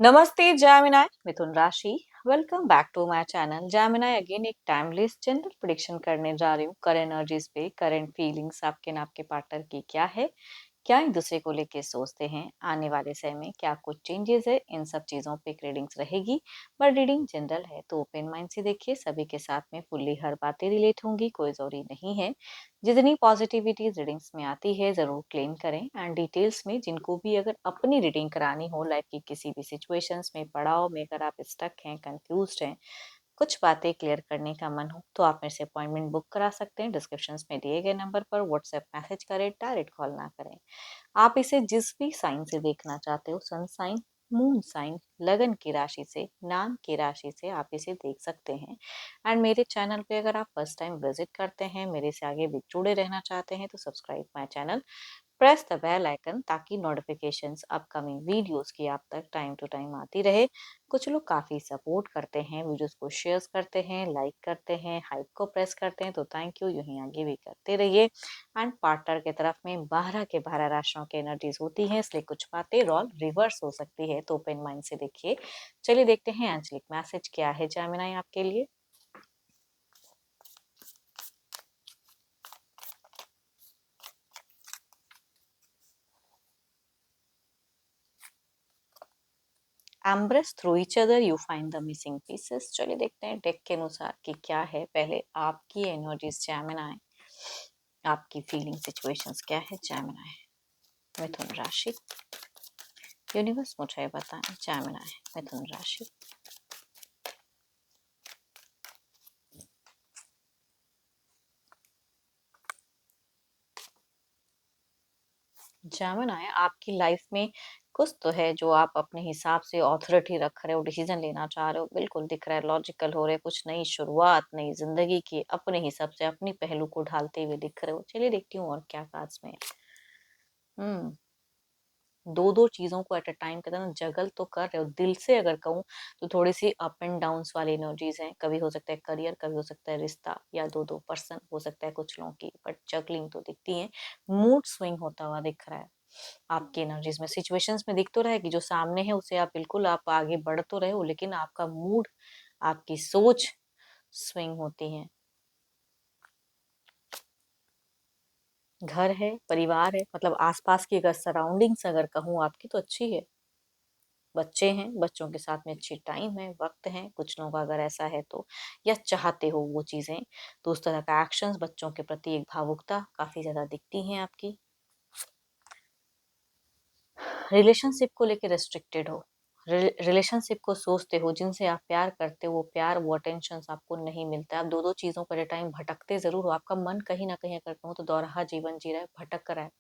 नमस्ते Gemini, मिथुन राशि। Welcome back to my channel Gemini। Again एक टाइमलेस जनरल प्रेडिक्शन करने जा रही हूँ। करंट एनर्जीज पे, करंट फीलिंग्स आपके ना आपके पार्टनर की क्या है, क्या एक दूसरे को लेके सोचते हैं, आने वाले समय में क्या कुछ चेंजेस है, इन सब चीजों पे एक रीडिंग्स रहेगी। बट रीडिंग जनरल है तो ओपन माइंड से देखिए, सभी के साथ में फुल्ली हर बातें रिलेट होंगी, कोई जरूरी नहीं है। जितनी पॉजिटिविटी रीडिंग्स में आती है जरूर क्लेम करें। एंड डिटेल्स में जिनको भी अगर अपनी रीडिंग करानी हो, लाइफ की किसी भी सिचुएशंस में, पड़ाव में अगर आप स्टक हैं, कंफ्यूज्ड हैं, कुछ बातें क्लियर करने का मन हो, तो आप मेरे से अपॉइंटमेंट बुक करा सकते हैं। डिस्क्रिप्शंस में दिए गए नंबर पर व्हाट्सएप मैसेज करें, डायरेक्ट कॉल ना करें। आप इसे जिस भी साइन से देखना चाहते हो, सन साइन, मून साइन, लगन की राशि से, नाम की राशि से आप इसे देख सकते हैं। एंड मेरे चैनल पे अगर आप फर्स्ट टाइम विजिट करते हैं, मेरे से आगे भी जुड़े रहना चाहते हैं, तो subscribe my channel, press the bell icon, ताकि नोटिफिकेशंस अपकमिंग वीडियोस की आप तक टाइम टू टाइम आती रहे। कुछ लोग काफ़ी सपोर्ट करते हैं, वीडियोस को शेयर करते हैं, लाइक करते हैं, हाइप को प्रेस करते हैं, तो थैंक यू, यूं ही आगे भी करते रहिए। एंड पार्टनर की तरफ में 12 के 12 राशियों की एनर्जीज होती हैं, इसलिए कुछ बातें रोल रिवर्स हो सकती है, तो ओपन माइंड से देखिए। चलिए देखते हैं एंजलिक मैसेज क्या है जेमिनी आपके लिए। Embrace through each other you find the missing pieces. चलिए देखते हैं डेक के अनुसार कि क्या है। पहले आपकी एनर्जीज जेमिनी, आपकी फीलिंग सिचुएशंस क्या है जेमिनी। मिथुन राशि, यूनिवर्स मुझे बताएं जेमिनी, मिथुन राशि। जेमिनी, आपकी लाइफ में कुछ तो है जो आप अपने हिसाब से ऑथोरिटी रख रहे हो, डिसीजन लेना चाह रहे हो, बिल्कुल दिख रहा है, लॉजिकल हो रहे हो, कुछ नई शुरुआत, नई जिंदगी की अपने हिसाब से अपनी पहलू को ढालते हुए दिख रहे हो। चलिए देखती हूँ और क्या कार्ड्स में है। हम्म दो दो चीजों को एट अ टाइम कहते हैं ना, जगल तो कर रहे हो। दिल से अगर कहूँ तो थोड़ी सी अप एंड डाउन्स वाली एनर्जीज हैं। कभी हो सकता है करियर, कभी हो सकता है रिश्ता, या दो दो पर्सन हो सकता है कुछ लोगों की, बट जगलिंग तो दिखती है। मूड स्विंग होता हुआ दिख रहा है आपकी एनर्जीज में। सिचुएशंस में दिख तो रहा है कि जो सामने है उसे आप बिल्कुल आप आगे बढ़ तो रहे हो, लेकिन आपका मूड, आपकी सोच स्विंग होती है। घर है, परिवार है, मतलब आसपास की अगर सराउंडिंग्स अगर कहूँ आपकी तो अच्छी है। बच्चे हैं, बच्चों के साथ में अच्छी टाइम है, वक्त है कुछ लोगों का अगर ऐसा है तो, या चाहते हो वो चीजें, तो उस तरह का एक्शंस, बच्चों के प्रति एक भावुकता काफी ज्यादा दिखती है आपकी। रिलेशनशिप को लेकर रेस्ट्रिक्टेड हो, रिलेशनशिप को सोचते हो, जिनसे आप प्यार करते हो वो प्यार, वो अटेंशन आपको नहीं मिलता है। आप दो दो चीजों पर टाइम भटकते जरूर हो, आपका मन कहीं ना कहीं अगर कहूँ तो दोराहा जीवन जी रहा है, भटक रहा है।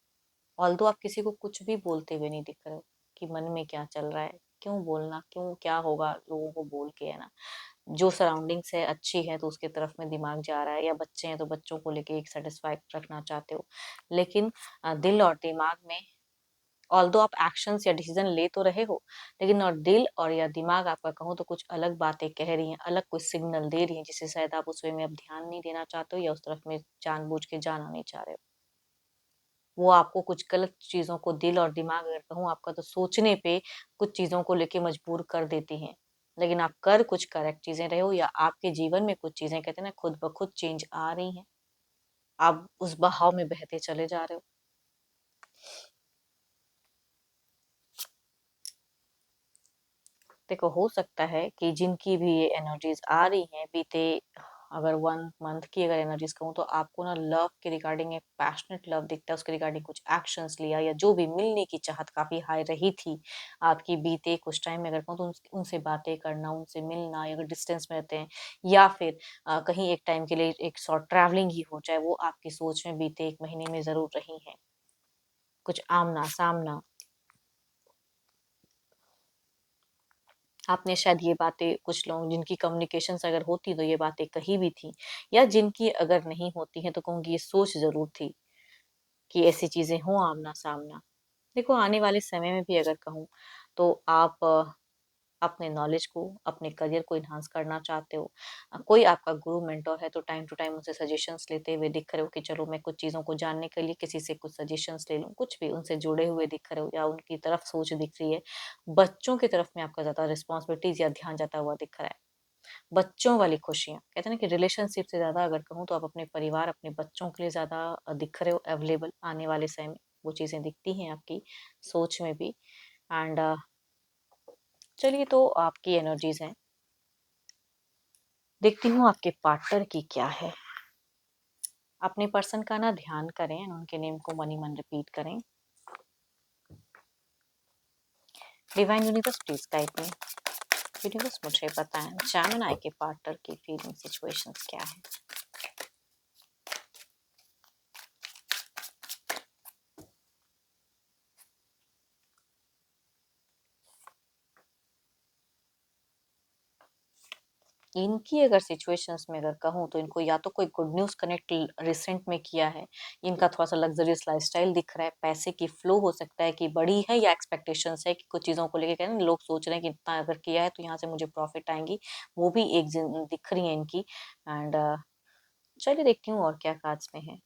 ऑल्दो आप किसी को कुछ भी बोलते हुए नहीं दिख रहे हो कि मन में क्या चल रहा है, क्यों बोलना, क्यों क्या होगा लोगों को बोल के, है ना। जो सराउंडिंग्स है अच्छी है तो उसके तरफ में दिमाग जा रहा है, या बच्चे हैं तो बच्चों को लेके एक सेटिस्फाइड रखना चाहते हो, लेकिन दिल और दिमाग में, ऑल्दो आप एक्शंस या डिसीजन ले तो रहे हो, लेकिन और दिल और या दिमाग आपका कहूँ तो कुछ अलग बातें कह रही हैं, अलग कुछ सिग्नल दे रही हैं, जिसे शायद आप उस वे में अब ध्यान नहीं देना चाहते हो, या उस तरफ में जानबूझ के जाना नहीं चाह रहे हो। वो आपको कुछ गलत चीजों को, दिल और दिमाग अगर कहूँ आपका, तो सोचने पे कुछ चीजों को लेके मजबूर कर देती हैं। लेकिन आप कर कुछ करेक्ट चीजें रहे हो, या आपके जीवन में कुछ चीजें कहते हैं ना खुद ब खुद चेंज आ रही हैं, आप उस बहाव में बहते चले जा रहे हो। देखो, हो सकता है कि जिनकी भी ये एनर्जीज आ रही हैं, बीते अगर 1 मंथ की अगर एनर्जीज कहूँ तो आपको ना लव के रिगार्डिंग एक पैशनेट लव दिखता है, उसके रिगार्डिंग कुछ एक्शंस लिया, या जो भी मिलने की चाहत काफी हाई रही थी आपकी बीते कुछ टाइम में अगर कहूँ तो उनसे बातें करना, उनसे मिलना, या अगर डिस्टेंस में रहते हैं, या फिर कहीं एक टाइम के लिए एक शॉर्ट ट्रैवलिंग ही हो जाए, वो आपकी सोच में बीते 1 महीने में जरूर रही है। कुछ आमना सामना, आपने शायद ये बातें, कुछ लोग जिनकी कम्युनिकेशंस अगर होती तो ये बातें कही भी थी, या जिनकी अगर नहीं होती हैं तो कहूँगी ये सोच जरूर थी कि ऐसी चीजें हों आमना सामना। देखो, आने वाले समय में भी अगर कहूँ तो आप अपने नॉलेज को, अपने करियर को एनहांस करना चाहते हो, कोई आपका गुरु मेंटर है तो टाइम टू टाइम उनसे सजेशंस लेते हुए दिख रहे हो कि चलो मैं कुछ चीज़ों को जानने के लिए किसी से कुछ सजेशंस ले लूँ, कुछ भी उनसे जुड़े हुए दिख रहे हो या उनकी तरफ सोच दिख रही है। बच्चों की तरफ में आपका ज़्यादा रिस्पॉन्सिबिलिटीज़ या ध्यान जाता हुआ दिख रहा है। बच्चों वाली खुशियाँ, कहते हैं ना कि रिलेशनशिप से ज़्यादा अगर कहूँ तो आप अपने परिवार, अपने बच्चों के लिए ज़्यादा दिख रहे हो अवेलेबल आने वाले समय में। वो चीज़ें दिखती हैं आपकी सोच में भी। एंड चलिए तो आपकी एनर्जीज़ हैं। देखती हूँ आपके पार्टनर की क्या है। अपने पर्सन का ना ध्यान करें एंड उनके नेम को मन ही मन रिपीट करें। Divine universe please guide me. Universe मुझे बताएं जेमिनी के पार्टनर की फीलिंग सिचुएशंस क्या है। इनकी अगर सिचुएशंस में अगर कहूँ तो इनको या तो कोई गुड न्यूज़ कनेक्ट रिसेंट में किया है, इनका थोड़ा-सा लग्ज़रियस लाइफ़स्टाइल दिख रहा है, पैसे की फ्लो हो सकता है कि बड़ी है या एक्सपेक्टेशंस है कि कुछ चीज़ों को लेके कहते हैं ना लोग सोच रहे हैं कि इतना अगर किया है तो यहाँ से मुझे प्रॉफ़िट आएँगी, वो भी एक जिन दिख रही है इनकी। एंड चलिए देखती हूँ और क्या कार्ड्स में है।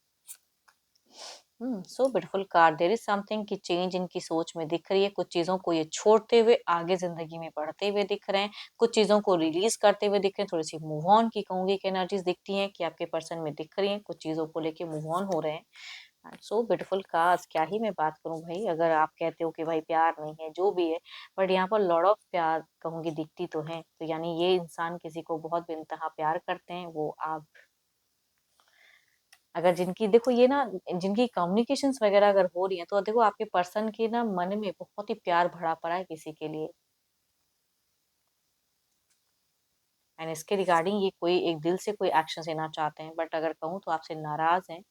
So beautiful card. There is something की चेंज इनकी सोच में दिख रही है। कुछ चीजों को ये छोड़ते हुए आगे जिंदगी में बढ़ते हुए दिख रहे हैं, कुछ चीजों को रिलीज करते हुए दिख रहे हैं। थोड़ी सी मूव ऑन की कहूंगी कि एनर्जीज दिखती हैं कि आपके पर्सन में दिख रही हैं, कुछ चीजों को लेके मूव ऑन हो रहे हैं। So beautiful cards. क्या ही मैं बात करूं भाई, अगर आप कहते हो कि भाई प्यार नहीं है जो भी है, बट यहाँ पर लॉर्ड ऑफ प्यार कहूंगी दिखती तो है। तो यानी ये इंसान किसी को बहुत बेइंतहा प्यार करते हैं, वो आप। अगर जिनकी देखो ये ना, जिनकी कम्युनिकेशंस वगैरह अगर हो रही है तो देखो आपके पर्सन के ना मन में बहुत ही प्यार भरा पड़ा है किसी के लिए। एंड इसके रिगार्डिंग ये कोई एक दिल से कोई एक्शन लेना चाहते हैं, बट अगर कहूँ तो आपसे नाराज हैं,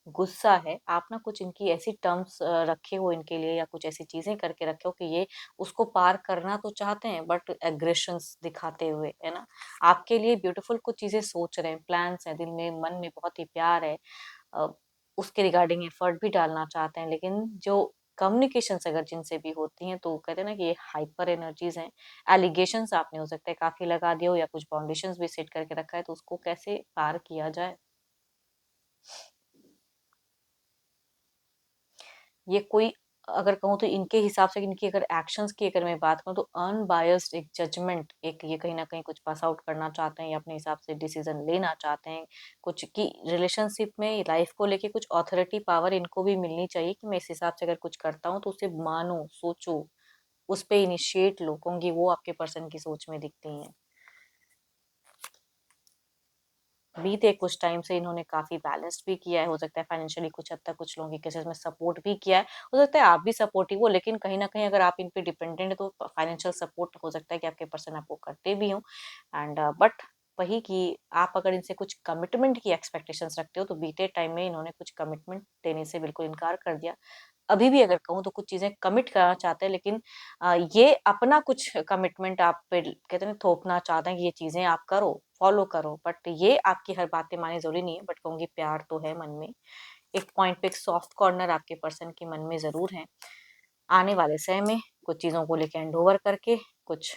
गुस्सा है। आप ना कुछ इनकी ऐसी टर्म्स रखे हो इनके लिए या कुछ ऐसी चीजें करके रखे हो कि ये उसको पार करना तो चाहते हैं बट एग्रेशंस दिखाते हुए, है ना। आपके लिए ब्यूटीफुल कुछ चीजें सोच रहे हैं, प्लान्स हैं दिल में, मन में बहुत ही प्यार है। अ, उसके रिगार्डिंग एफर्ट भी डालना चाहते हैं, लेकिन जो कम्युनिकेशंस अगर जिनसे भी होती हैं तो कहते हैं ना कि ये हाइपर एनर्जीज हैं। एलिगेशंस आपने हो सकता है काफी लगा दिए हो या कुछ बाउंडेशंस भी सेट करके रखा है, तो उसको कैसे पार किया जाए। ये कोई, अगर कहूँ तो इनके हिसाब से इनकी अगर एक्शंस की अगर मैं बात करूँ तो अनबायस्ड एक जजमेंट, एक ये कहीं ना कहीं कुछ पास आउट करना चाहते हैं या अपने हिसाब से डिसीजन लेना चाहते हैं। कुछ की रिलेशनशिप में लाइफ को लेके कुछ अथॉरिटी पावर इनको भी मिलनी चाहिए कि मैं इस हिसाब से अगर कुछ करता हूँ तो उसे मानो, सोचो, उस पे इनिशिएट लो, कहूंगी वो आपके पर्सन की सोच में दिखती हैं। बीते कुछ टाइम से इन्होंने काफी बैलेंस भी किया है, हो सकता है फाइनेंशियली कुछ हद तक कुछ लोगों के केसेस में सपोर्ट भी किया है, हो सकता है आप भी सपोर्टिव हो, लेकिन कहीं ना कहीं अगर आप इन पे डिपेंडेंट है तो फाइनेंशियल सपोर्ट हो सकता है कि आपके पर्सन आपको करते भी हो। एंड बट वही कि आप अगर इनसे कुछ कमिटमेंट की एक्सपेक्टेशंस रखते हो तो बीते टाइम में इन्होंने कुछ कमिटमेंट देने से बिल्कुल इनकार कर दिया। अभी भी अगर कहूँ तो कुछ चीजें कमिट करना चाहते हैं, लेकिन ये अपना कुछ कमिटमेंट आप पे कहते हैं ना थोपना चाहते हैं कि ये चीजें आप करो, फॉलो करो, बट ये आपकी हर बातें माने जरूरी नहीं है, बट कहूंगी प्यार तो है मन में। एक पॉइंट पे एक सॉफ्ट कॉर्नर आपके पर्सन के मन में जरूर है। आने वाले समय में कुछ चीजों को लेकर हैंड ओवर करके कुछ,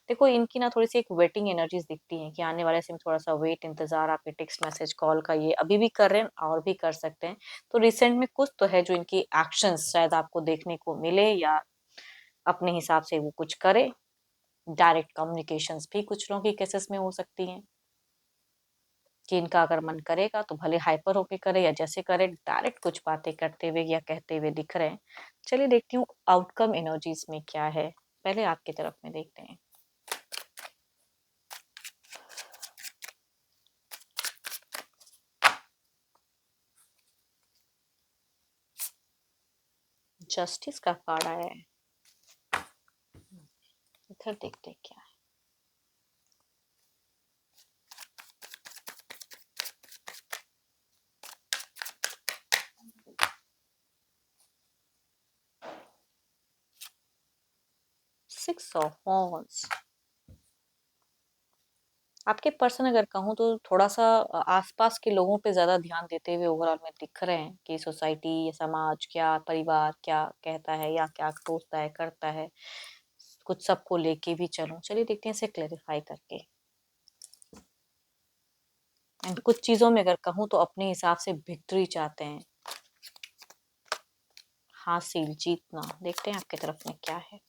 देखो इनकी ना थोड़ी सी एक वेटिंग एनर्जीज दिखती हैं कि आने वाले समय में थोड़ा सा वेट, इंतजार आपके टेक्स्ट मैसेज कॉल का ये अभी भी कर रहे हैं और भी कर सकते हैं। तो रिसेंट में कुछ तो है जो इनकी एक्शंस शायद आपको देखने को मिले या अपने हिसाब से वो कुछ करे। डायरेक्ट कम्युनिकेशंस भी कुछ लोगों की केसेस में हो सकती हैं कि इनका अगर मन करेगा तो भले हाइपर होके करे या जैसे करे, डायरेक्ट कुछ बातें करते हुए या कहते हुए दिख रहे हैं। चलिए देखती हूँ आउटकम एनर्जीज में क्या है। पहले आपकी तरफ में देखते हैं। जस्टिस का कार्ड आया है, इधर देखते हैं क्या है। Six of wands. आपके पर्सन अगर कहूँ तो थोड़ा सा आसपास के लोगों पे ज्यादा ध्यान देते हुए ओवरऑल में दिख रहे हैं कि सोसाइटी या समाज क्या, परिवार क्या कहता है या क्या सोचता है करता है। कुछ सबको लेके भी चलूं। चलिए देखते हैं इसे क्लेरिफाई करके। एंड कुछ चीजों में अगर कहूँ तो अपने हिसाब से विक्ट्री चाहते हैं, हासिल, जीतना। देखते हैं आपकी तरफ में क्या है।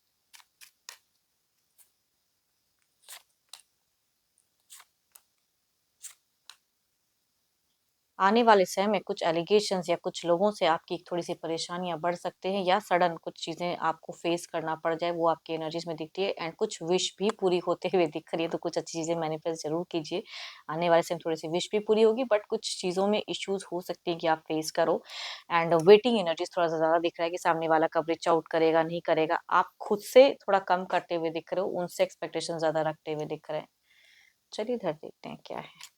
आने वाले समय में कुछ एलिगेशंस या कुछ लोगों से आपकी थोड़ी सी परेशानियां बढ़ सकते हैं, या सडन कुछ चीजें आपको फेस करना पड़ जाए, वो आपकी एनर्जीज में दिखती है। एंड कुछ विश भी पूरी होते हुए दिख रही है, तो कुछ अच्छी चीजें मैनिफेस्ट जरूर कीजिए। आने वाले समय थोड़ी सी विश भी पूरी होगी, बट कुछ चीजों में इश्यूज हो सकती है कि आप फेस करो। एंड वेटिंग एनर्जीज थोड़ा सा ज्यादा दिख रहा है कि सामने वाला कब रीच आउट करेगा नहीं करेगा। आप खुद से थोड़ा कम करते हुए दिख रहे हो, उनसे एक्सपेक्टेशन ज्यादा रखते हुए दिख रहे हैं। चलिए इधर देखते हैं क्या है।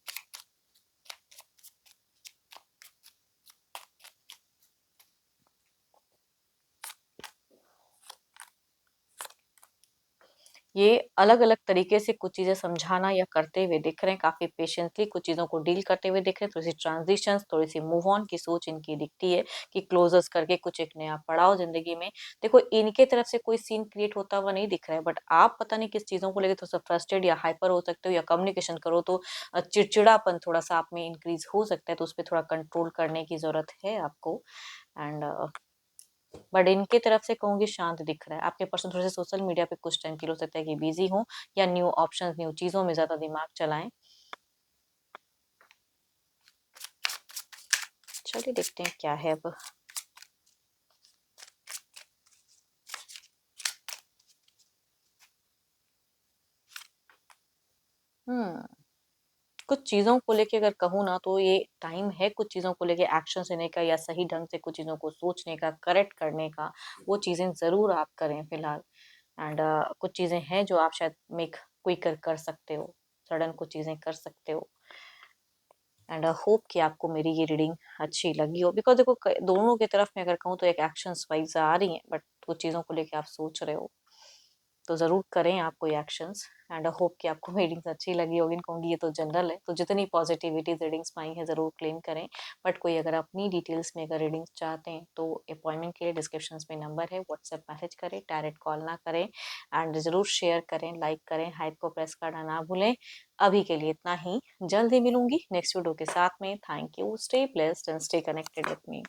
ये अलग अलग तरीके से कुछ चीजें समझाना या करते हुए दिख रहे हैं, काफी पेशेंटली कुछ चीजों को डील करते हुए दिख रहे हैं। थोड़ी सी ट्रांजिशन, थोड़ी सी मूव ऑन की सोच इनकी दिखती है कि क्लोजर्स करके कुछ एक नया पड़ाव जिंदगी में। देखो, इनके तरफ से कोई सीन क्रिएट होता हुआ नहीं दिख रहा है, बट आप पता नहीं किस चीजों को लेकर थोड़ा सा फ्रस्ट्रेट या हाइपर हो सकते हो, या कम्युनिकेशन करो तो चिड़चिड़ापन थोड़ा सा आप में इंक्रीज हो सकता है, तो उस पर थोड़ा कंट्रोल करने की जरूरत है आपको। एंड बट इनके तरफ से कहूंगी शांत दिख रहा है। आपके पर्सन थोड़े से सोशल मीडिया पे कुछ टाइम के लिए हो सकता है कि बिजी हो, या न्यू ऑप्शंस, न्यू चीजों में ज्यादा दिमाग चलाएं। चलिए देखते हैं क्या है अब। हम्म कुछ चीजों को लेके अगर कहूँ ना, तो ये टाइम है कुछ चीजों को लेके एक्शन लेने का, या सही ढंग से कुछ चीजों को सोचने का, करेक्ट करने का। वो चीजें जरूर आप करें फिलहाल। एंड कुछ चीजें हैं जो आप शायद मेक क्विकर कर सकते हो, सडन कुछ चीजें कर सकते हो। एंड होप कि आपको मेरी ये रीडिंग अच्छी लगी हो, बिकॉज देखो दोनों की तरफ में अगर कहूँ तो एक एक्शंस वाइज आ रही हैं, बट कुछ चीज़ों को लेके आप सोच रहे हो, तो ज़रूर करें आप कोई एक्शंस। एंड होप कि आपको रीडिंग्स अच्छी लगी होगी। कहूँगी ये तो जनरल है, तो जितनी पॉजिटिविटी रीडिंग्स में आई है ज़रूर क्लेम करें। बट कोई अगर अपनी डिटेल्स में अगर रीडिंग्स चाहते हैं, तो अपॉइंटमेंट के लिए डिस्क्रिप्शन में नंबर है, व्हाट्सएप मैसेज करें, डायरेक्ट कॉल ना करें। एंड ज़रूर शेयर करें, लाइक करें, हाइप को प्रेस करना ना भूलें। अभी के लिए इतना ही, जल्द ही मिलूंगी नेक्स्ट वीडियो के साथ में। Thank you, stay blessed and stay connected with me.